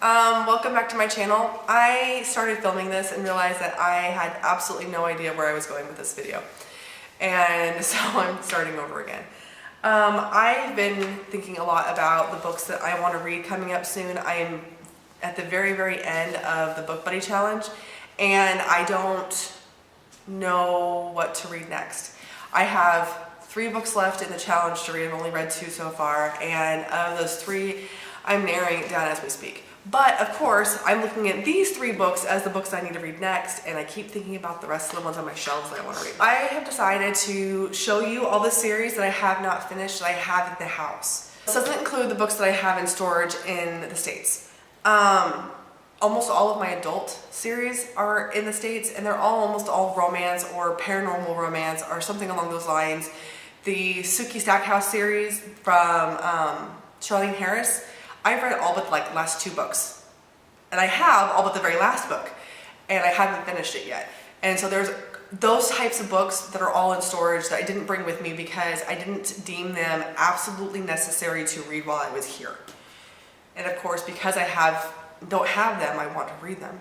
Welcome back to my channel. I started filming this and realized that I had absolutely no idea where I was going with this video. And so I'm starting over again. I've been thinking a lot about the books that I want to read coming up soon. I am at the very end of the Book Buddy Challenge and I don't know what to read next. I have 3 books left in the challenge to read. I've only read 2 so far, and of those 3, I'm narrowing it down as we speak. But of course, I'm looking at these 3 books as the books I need to read next, and I keep thinking about the rest of the ones on my shelves that I want to read. I have decided to show you all the series that I have not finished that I have in the house. This doesn't include the books that I have in storage in the States. Almost all of my adult series are in the States, and they're almost all romance or paranormal romance or something along those lines. The Sookie Stackhouse series from Charlene Harris, I've read all but like last 2 books. And I have all but the very last book, and I haven't finished it yet. And so there's those types of books that are all in storage that I didn't bring with me because I didn't deem them absolutely necessary to read while I was here. And of course, because I don't have them, I want to read them.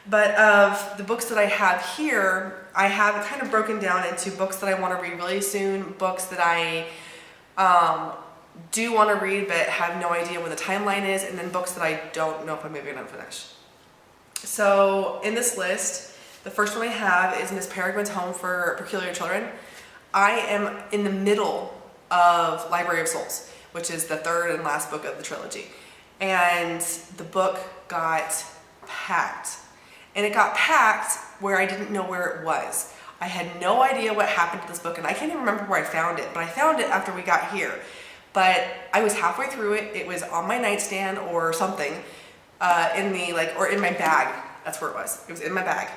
But of the books that I have here, I have it kind of broken down into books that I want to read really soon, books that I do want to read but have no idea when the timeline is, and then books that I don't know if I'm maybe going to finish. So in this list, the first one I have is Miss Peregrine's Home for Peculiar Children. I am in the middle of Library of Souls, which is the 3rd and last book of the trilogy. And the book got packed. And it got packed where I didn't know where it was. I had no idea what happened to this book, and I can't even remember where I found it, but I found it after we got here. But I was halfway through it. It was on my nightstand or something, or in my bag. That's where it was. It was in my bag.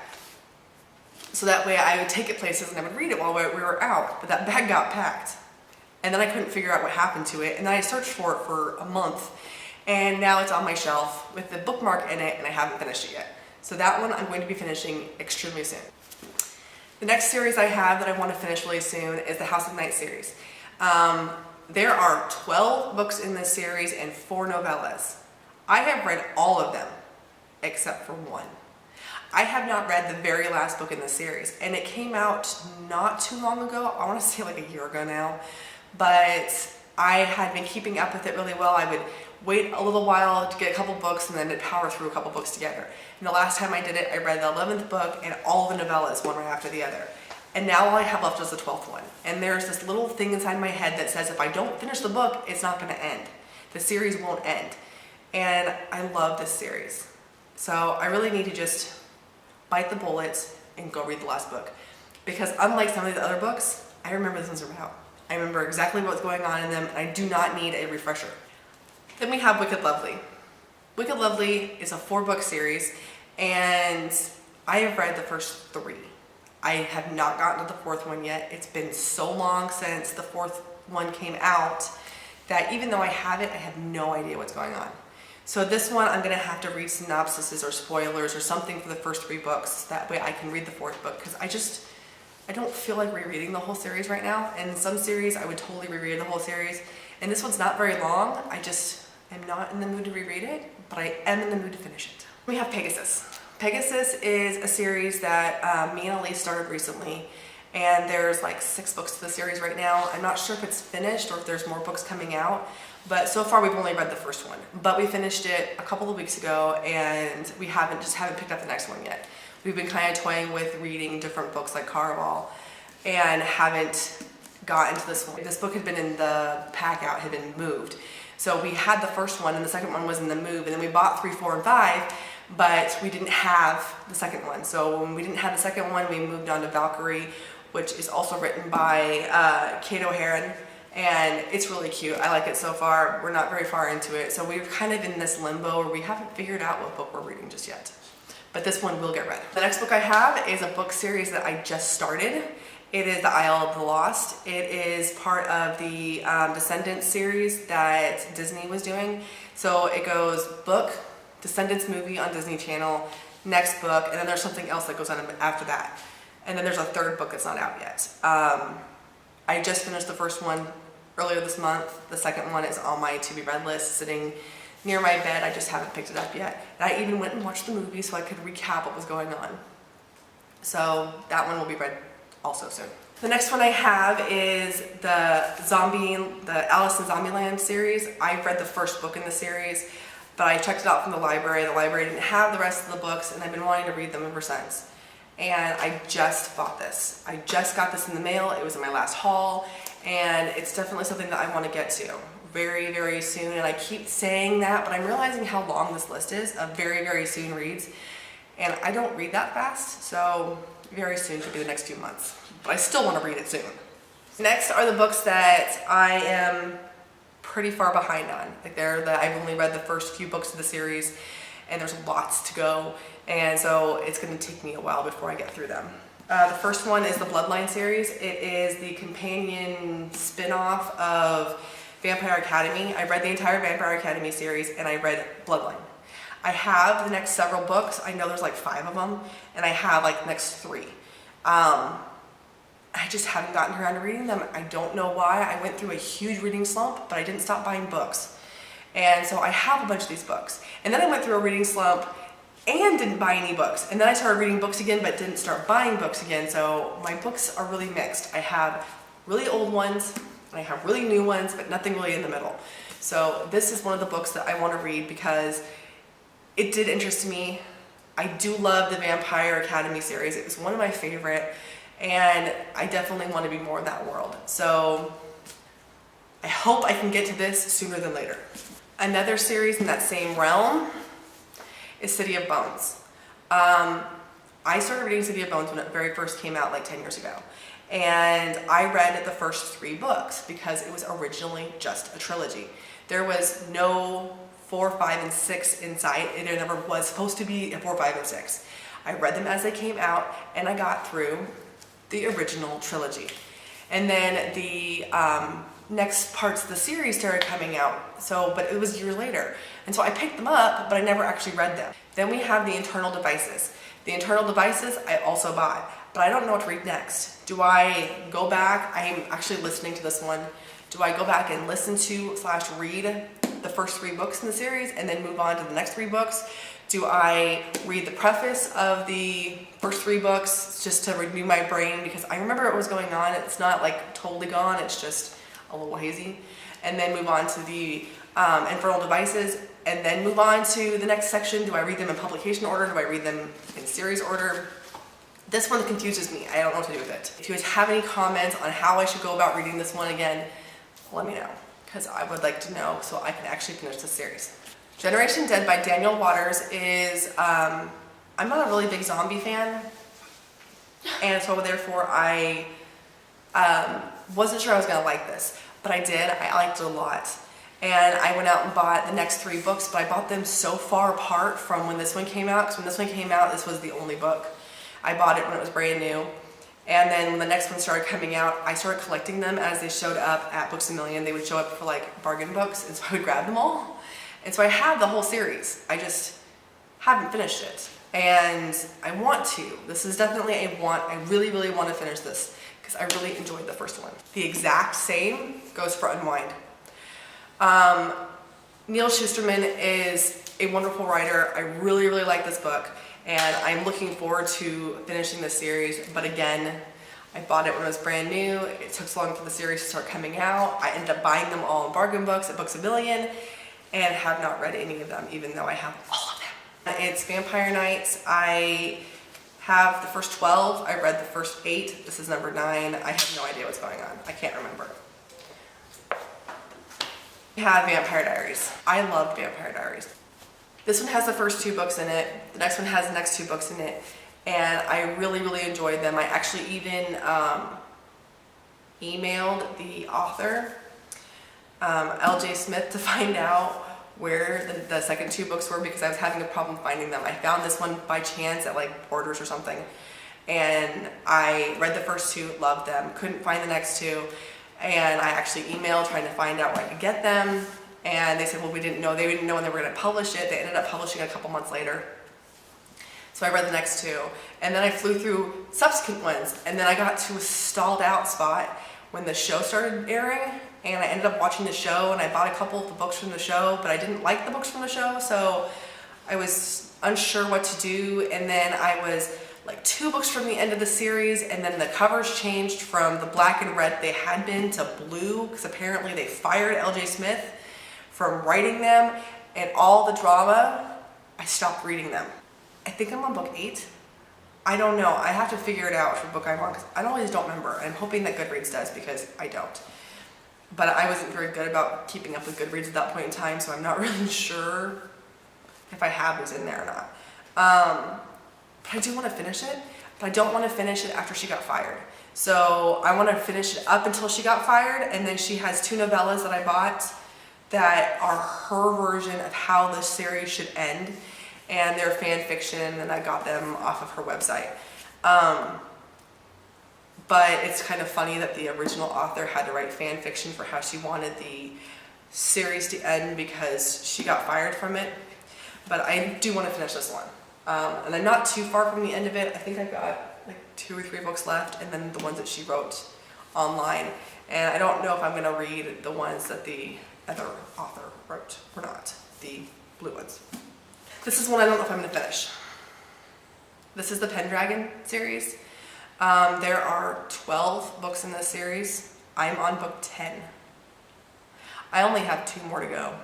So that way I would take it places and I would read it while we were out, but that bag got packed. And then I couldn't figure out what happened to it, and then I searched for it for a month. And now it's on my shelf with the bookmark in it, and I haven't finished it yet. So that one I'm going to be finishing extremely soon. The next series I have that I want to finish really soon is the House of Night series. There are 12 books in this series and 4 novellas. I have read all of them except for 1. I have not read the very last book in the series, and it came out not too long ago. I want to say like a year ago now, but I had been keeping up with it really well. I would wait a little while to get a couple books and then I'd power through a couple books together. And the last time I did it, I read the 11th book and all the novellas, one right after the other. And now all I have left is the 12th one. And there's this little thing inside my head that says if I don't finish the book, it's not going to end. The series won't end. And I love this series. So I really need to just bite the bullet and go read the last book. Because unlike some of the other books, I remember this one's about. I remember exactly what's going on in them, and I do not need a refresher. Then we have Wicked Lovely. Wicked Lovely is a 4-book series, and I have read the first 3. I have not gotten to the 4th one yet. It's been so long since the 4th one came out that even though I have it, I have no idea what's going on. So this one, I'm going to have to read synopsises or spoilers or something for the first 3 books. That way I can read the 4th book, because I don't feel like rereading the whole series right now. And in some series, I would totally reread the whole series. And this one's not very long. I'm not in the mood to reread it, but I am in the mood to finish it. We have Pegasus. Pegasus is a series that me and Elise started recently, and there's like 6 books to the series right now. I'm not sure if it's finished or if there's more books coming out, but so far we've only read the first one. But we finished it a couple of weeks ago, and we haven't picked up the next one yet. We've been kind of toying with reading different books like Caraval, and haven't gotten to this one. This book had been in the pack out, had been moved. So we had the first one, and the second one was in the move, and then we bought 3, 4, and 5, but we didn't have the second one. So when we didn't have the second one, we moved on to Valkyrie, which is also written by Kate O'Haron, and it's really cute. I like it so far. We're not very far into it, so we're kind of in this limbo where we haven't figured out what book we're reading just yet. But this one will get read. The next book I have is a book series that I just started. It is The Isle of the Lost. It is part of the Descendants series that Disney was doing. So it goes book, Descendants movie on Disney Channel, next book, and then there's something else that goes on after that. And then there's a 3rd book that's not out yet. I just finished the first one earlier this month. The second one is on my to-be-read list, sitting near my bed. I just haven't picked it up yet. And I even went and watched the movie so I could recap what was going on. So that one will be read also soon. The next one I have is the Alice in Zombieland series. I've read the first book in the series, but I checked it out from the library. The library didn't have the rest of the books, and I've been wanting to read them ever since. And I just bought this. I just got this in the mail. It was in my last haul, and it's definitely something that I want to get to very, very soon. And I keep saying that, but I'm realizing how long this list is of very, very soon reads. And I don't read that fast, so very soon could be the next few months. But I still want to read it soon. Next are the books that I am pretty far behind on. Like I've only read the first few books of the series, and there's lots to go. And so it's going to take me a while before I get through them. The first one is the Bloodline series. It is the companion spin-off of Vampire Academy. I read the entire Vampire Academy series, and I read Bloodline. I have the next several books. I know there's like 5 of them, and I have like the next 3. I just haven't gotten around to reading them. I don't know why. I went through a huge reading slump, but I didn't stop buying books. And so I have a bunch of these books. And then I went through a reading slump and didn't buy any books. And then I started reading books again, but didn't start buying books again. So my books are really mixed. I have really old ones, and I have really new ones, but nothing really in the middle. So this is one of the books that I want to read because it did interest me. I do love the Vampire Academy series. It was one of my favorite, and I definitely want to be more in that world. So I hope I can get to this sooner than later. Another series in that same realm is City of Bones. I started reading City of Bones when it very first came out like 10 years ago. And I read the first 3 books because it was originally just a trilogy. There was no 4, 5, and 6 in sight. There never was supposed to be a 4, 5, and 6. I read them as they came out, and I got through the original trilogy. And then the next parts of the series started coming out, but it was a year later. And so I picked them up, but I never actually read them. Then we have the Internal Devices. The Internal Devices I also bought, but I don't know what to read next. Do I go back? I'm actually listening to this one. Do I go back and listen to / read the first 3 books in the series and then move on to the next 3 books? Do I read the preface of the first 3 books just to renew my brain? Because I remember what was going on. It's not like totally gone, it's just a little hazy. And then move on to the Infernal Devices, and then move on to the next section. Do I read them in publication order? Do I read them in series order? This one confuses me. I don't know what to do with it. If you guys have any comments on how I should go about reading this one again, let me know, because I would like to know so I can actually finish this series. Generation Dead by Daniel Waters is, I'm not a really big zombie fan, and so therefore I wasn't sure I was going to like this, but I did. I liked it a lot. And I went out and bought the next 3 books, but I bought them so far apart from when this one came out, because when this one came out, this was the only book. I bought it when it was brand new. And then when the next one started coming out, I started collecting them as they showed up at Books A Million. They would show up for like bargain books, and so I would grab them all. And so I have the whole series. I just haven't finished it. And I want to. This is definitely a want. I really, really want to finish this because I really enjoyed the first one. The exact same goes for Unwind. Neil Shusterman is a wonderful writer. I really, really like this book, and I'm looking forward to finishing this series. But again, I bought it when it was brand new. It took so long for the series to start coming out. I ended up buying them all in bargain books at Books A Million, and have not read any of them, even though I have all of them. It's Vampire Nights. I have the first 12. I read the first 8. This is number 9. I have no idea what's going on. I can't remember. We have Vampire Diaries. I love Vampire Diaries. This one has the first 2 books in it. The next one has the next 2 books in it. And I really, really enjoyed them. I actually even emailed the author, L.J. Smith, to find out where the second 2 books were, because I was having a problem finding them. I found this one by chance at like Borders or something. And I read the first 2, loved them, couldn't find the next 2. And I actually emailed trying to find out where I could get them. And they said, well, they didn't know when they were going to publish it. They ended up publishing it a couple months later. So I read the next 2. And then I flew through subsequent ones. And then I got to a stalled out spot when the show started airing. and I ended up watching the show, and I bought a couple of the books from the show, but I didn't like the books from the show, so I was unsure what to do. And then I was like 2 books from the end of the series, and then the covers changed from the black and red they had been to blue, because apparently they fired L.J. Smith from writing them, and all the drama, I stopped reading them. I think I'm on book 8. I don't know. I have to figure it out for book I'm on, because I always don't remember. I'm hoping that Goodreads does, because I don't. But I wasn't very good about keeping up with Goodreads at that point in time, so I'm not really sure if I have those in there or not. But I do want to finish it, but I don't want to finish it after she got fired. So I want to finish it up until she got fired, and then she has 2 novellas that I bought that are her version of how the series should end, and they're fan fiction, and I got them off of her website. But it's kind of funny that the original author had to write fan fiction for how she wanted the series to end because she got fired from it. But I do want to finish this one. And I'm not too far from the end of it. I think I've got like 2 or 3 books left, and then the ones that she wrote online. And I don't know if I'm going to read the ones that the other author wrote or not, the blue ones. This is one I don't know if I'm going to finish. This is the Pendragon series. There are 12 books in this series. I'm on book 10. I only have 2 more to go.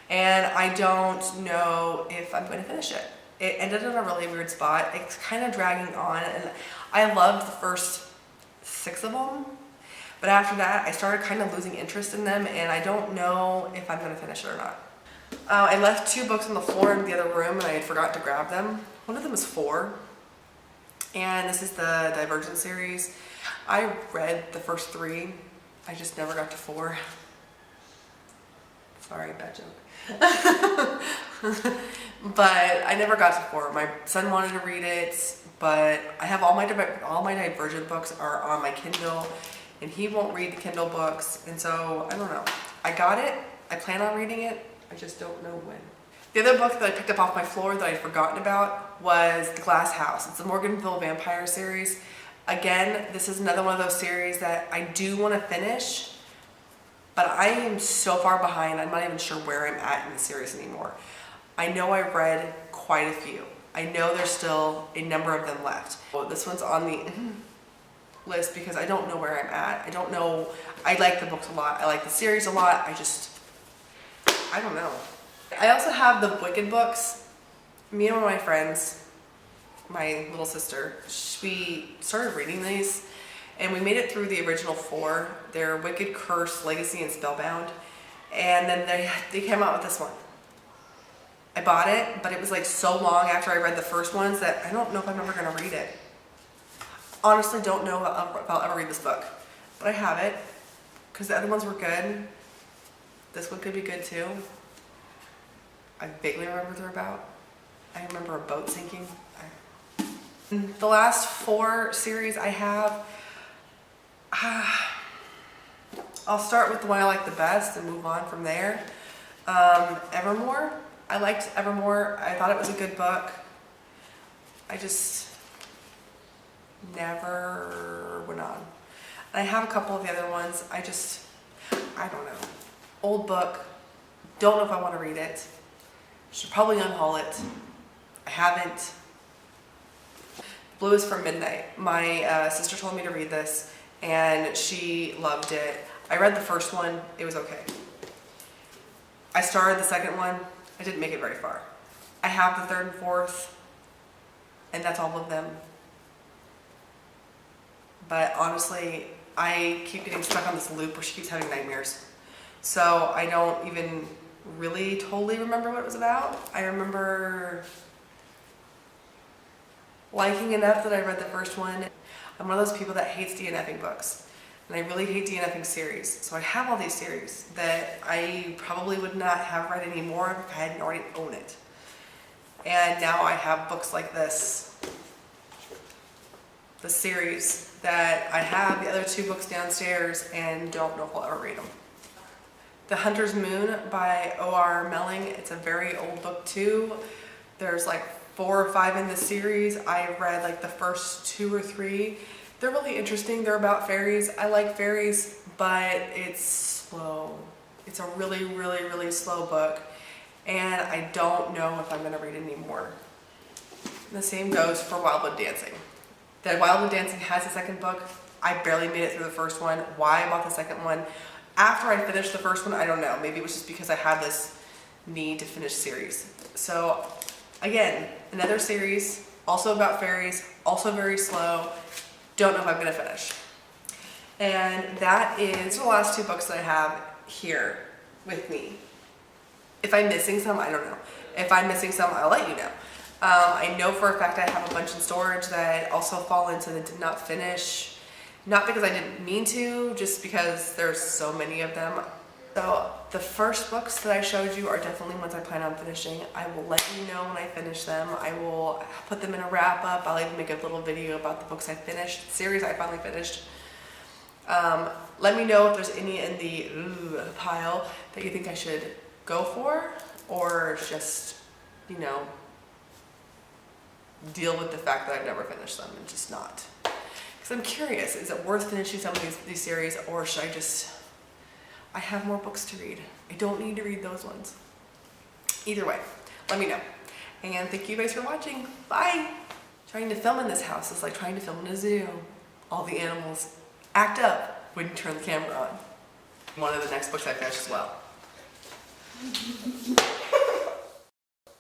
And I don't know if I'm going to finish it. It ended in a really weird spot. It's kind of dragging on, and I loved the first 6 of them. But after that, I started kind of losing interest in them, and I don't know if I'm going to finish it or not. I left 2 books on the floor in the other room, and I had forgot to grab them. One of them is 4. And this is the Divergent series. I read the first 3. I just never got to 4. Sorry, bad joke. But I never got to 4. My son wanted to read it, but I have all my Divergent books are on my Kindle, and he won't read the Kindle books, and so I don't know. I got it. I plan on reading it. I just don't know when. The other book that I picked up off my floor that I'd forgotten about was The Glass House. It's the Morganville Vampire series. Again, this is another one of those series that I do want to finish, but I am so far behind, I'm not even sure where I'm at in the series anymore. I know I've read quite a few. I know there's still a number of them left. Well, this one's on the list because I don't know where I'm at. I don't know. I like the books a lot. I like the series a lot. I don't know. I also have the Wicked books. Me and one of my friends, my little sister, we started reading these, and we made it through the original 4. They're Wicked, Curse, Legacy, and Spellbound. And then they came out with this one. I bought it, but it was like so long after I read the first ones that I don't know if I'm ever going to read it. Honestly, don't know if I'll ever read this book. But I have it, because the other ones were good. This one could be good too. I vaguely remember what they're about. I remember a boat sinking. The last 4 series I have, I'll start with the one I like the best and move on from there. Evermore. I liked Evermore. I thought it was a good book. I just never went on. And I have a couple of the other ones. I don't know. Old book. Don't know if I want to read it. Should probably unhaul it. I haven't. Blue is from Midnight. My sister told me to read this, and she loved it. I read the first one. It was okay. I started the second one. I didn't make it very far. I have the 3rd and 4th, and that's all of them. But honestly, I keep getting stuck on this loop where she keeps having nightmares. So I don't even really totally remember what it was about. I remember liking enough that I read the first one. I'm one of those people that hates DNFing books. And I really hate DNFing series. So I have all these series that I probably would not have read anymore if I hadn't already owned it. And now I have books like this. The series that I have the other 2 books downstairs and don't know if I'll ever read them. The Hunter's Moon by O.R. Melling. It's a very old book too. There's like 4 or 5 in the series. I read like the first 2 or 3. They're really interesting. They're about fairies. I like fairies, but it's slow. It's a really, really, really slow book, and I don't know if I'm gonna read any more. The same goes for Wildwood Dancing. That Wildwood Dancing has a second book. I barely made it through the first one. Why I bought the second one after I finished the first one, I don't know. Maybe it was just because I had this need to finish series. So again, another series, also about fairies, also very slow. Don't know if I'm gonna finish. And that is the last two books that I have here with me. If I'm missing some, I don't know. If I'm missing some, I'll let you know. I know for a fact I have a bunch in storage that also fall into the did not finish. Not because I didn't mean to, just because there's so many of them. So the first books that I showed you are definitely ones I plan on finishing. I will let you know when I finish them. I will put them in a wrap up. I'll even make a little video about the books I finished, the series I finally finished. Let me know if there's any in the pile that you think I should go for, or just, you know, deal with the fact that I've never finished them and just not. Because I'm curious, is it worth finishing some of these series, or should I just, I have more books to read. I don't need to read those ones. Either way, let me know. And thank you guys for watching. Bye! Trying to film in this house is like trying to film in a zoo. All the animals act up when you turn the camera on. One of the next books I finish as well.